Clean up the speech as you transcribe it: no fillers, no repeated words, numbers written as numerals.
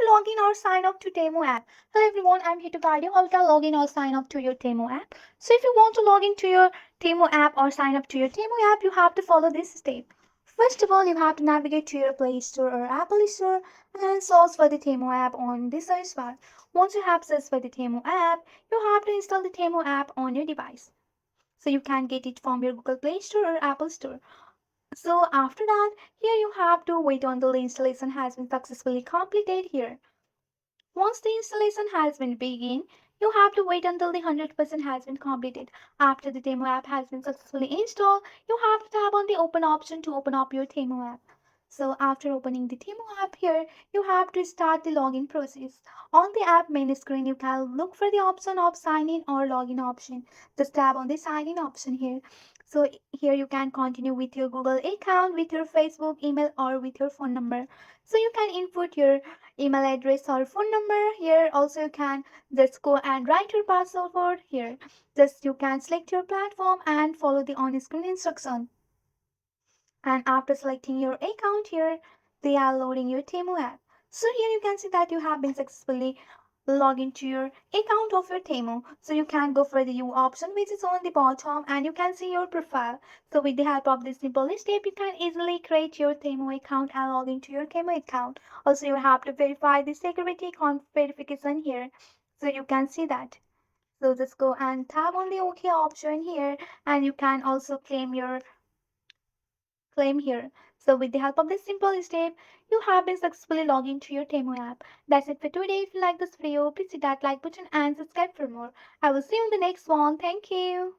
log in or sign up to Temu app. Hello everyone, I'm here to guide you how to log in or sign up to your Temu app. So if you want to log into your Temu app or sign up to your Temu app, you have to follow this step. First of all, you have to navigate to your Play Store or Apple Store and search for the Temu app on the search bar. Once you have searched for the Temu app, you have to install the Temu app on your device. So you can get it from your Google Play Store or Apple Store. So after that, here you have to wait until the installation has been successfully completed here. Once the installation has been begin, you have to wait until the 100% has been completed. After the Temu app has been successfully installed, you have to tap on the open option to open up your Temu app. So after opening the Temu app here, you have to start the login process. On the app main screen, you can look for the option of sign in or login option. Just tap on the sign in option here. So here you can continue with your Google account, with your Facebook, email or with your phone number. So you can input your email address or phone number here. Also you can just go and write your password here. Just you can select your platform and follow the on-screen instruction. And after selecting your account here, they are loading your Temu app. So here you can see that you have been successfully logged into your account of your Temu. So you can go for the view option which is on the bottom and you can see your profile. So with the help of this simple step, you can easily create your Temu account and log into your Temu account. Also you have to verify the security verification here. So you can see that. So just go and tap on the OK option here and you can also claim here. So with the help of this simple step, you have been successfully logged into your Temu app. That's it for today. If you like this video, please hit that like button and subscribe for more. I will see you in the next one. Thank you.